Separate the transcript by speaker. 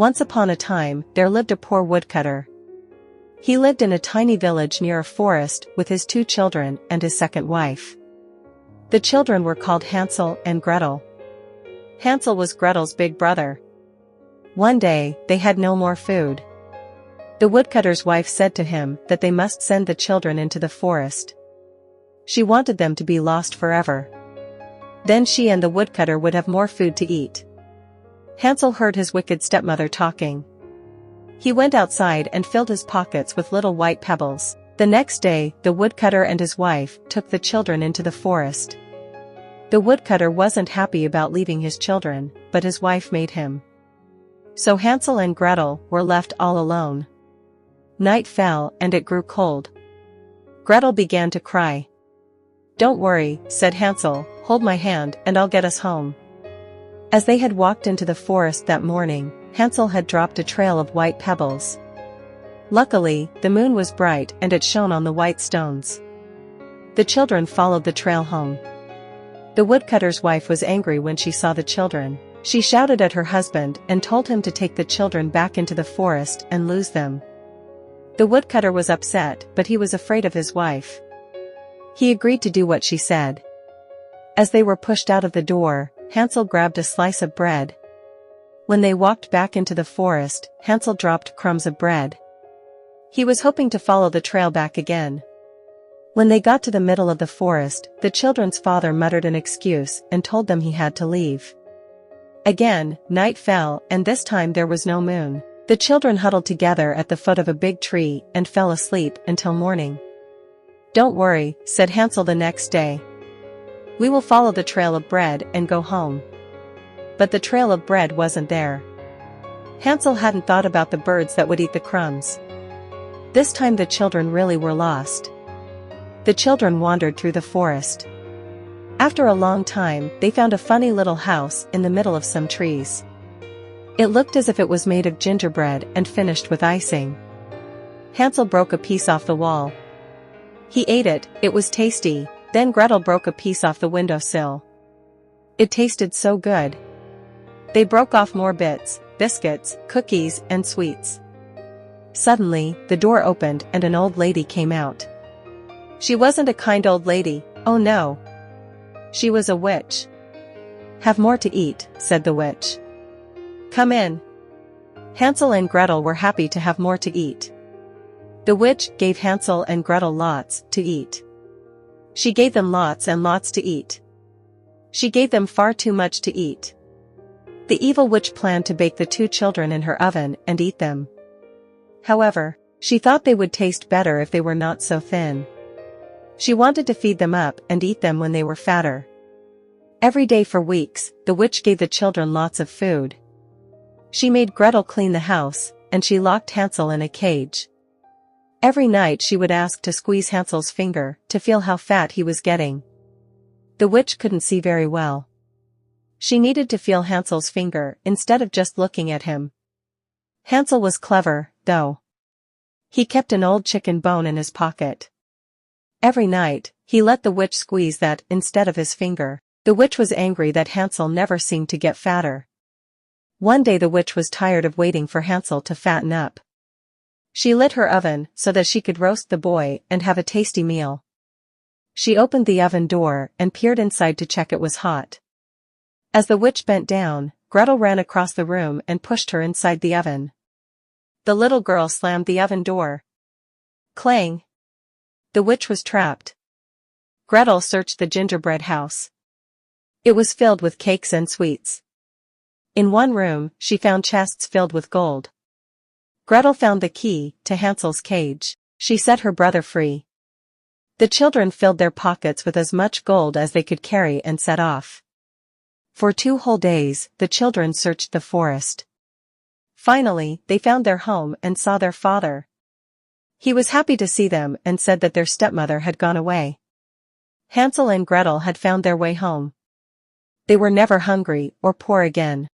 Speaker 1: Once upon a time, there lived a poor woodcutter. He lived in a tiny village near a forest with his 2 children and his second wife. The children were called Hansel and Gretel. Hansel was Gretel's big brother. One day, they had no more food. The woodcutter's wife said to him that they must send the children into the forest. She wanted them to be lost forever. Then she and the woodcutter would have more food to eat. Hansel heard his wicked stepmother talking. He went outside and filled his pockets with little white pebbles. The next day, the woodcutter and his wife took the children into the forest. The woodcutter wasn't happy about leaving his children, but his wife made him. So Hansel and Gretel were left all alone. Night fell and it grew cold. Gretel began to cry. "Don't worry," said Hansel, "hold my hand and I'll get us home." As they had walked into the forest that morning, Hansel had dropped a trail of white pebbles. Luckily, the moon was bright and it shone on the white stones. The children followed the trail home. The woodcutter's wife was angry when she saw the children. She shouted at her husband and told him to take the children back into the forest and lose them. The woodcutter was upset, but he was afraid of his wife. He agreed to do what she said. As they were pushed out of the door, Hansel grabbed a slice of bread. When they walked back into the forest, Hansel dropped crumbs of bread. He was hoping to follow the trail back again. When they got to the middle of the forest, the children's father muttered an excuse and told them he had to leave. Again, night fell and this time there was no moon. The children huddled together at the foot of a big tree and fell asleep until morning. "Don't worry," said Hansel the next day. "We will follow the trail of bread and go home." But the trail of bread wasn't there. Hansel hadn't thought about the birds that would eat the crumbs. This time the children really were lost. The children wandered through the forest. After a long time, they found a funny little house in the middle of some trees. It looked as if it was made of gingerbread and finished with icing. Hansel broke a piece off the wall. He ate it, it was tasty. Then Gretel broke a piece off the windowsill. It tasted so good. They broke off more bits, biscuits, cookies, and sweets. Suddenly, the door opened and an old lady came out. She wasn't a kind old lady, oh no. She was a witch. "Have more to eat," said the witch. "Come in." Hansel and Gretel were happy to have more to eat. The witch gave Hansel and Gretel lots to eat. She gave them lots and lots to eat. She gave them far too much to eat. The evil witch planned to bake the 2 children in her oven and eat them. However, she thought they would taste better if they were not so thin. She wanted to feed them up and eat them when they were fatter. Every day for weeks, the witch gave the children lots of food. She made Gretel clean the house, and she locked Hansel in a cage. Every night she would ask to squeeze Hansel's finger to feel how fat he was getting. The witch couldn't see very well. She needed to feel Hansel's finger instead of just looking at him. Hansel was clever, though. He kept an old chicken bone in his pocket. Every night, he let the witch squeeze that instead of his finger. The witch was angry that Hansel never seemed to get fatter. One day the witch was tired of waiting for Hansel to fatten up. She lit her oven so that she could roast the boy and have a tasty meal. She opened the oven door and peered inside to check it was hot. As the witch bent down, Gretel ran across the room and pushed her inside the oven. The little girl slammed the oven door. Clang! The witch was trapped. Gretel searched the gingerbread house. It was filled with cakes and sweets. In one room, she found chests filled with gold. Gretel found the key to Hansel's cage. She set her brother free. The children filled their pockets with as much gold as they could carry and set off. For 2 whole days, the children searched the forest. Finally, they found their home and saw their father. He was happy to see them and said that their stepmother had gone away. Hansel and Gretel had found their way home. They were never hungry or poor again.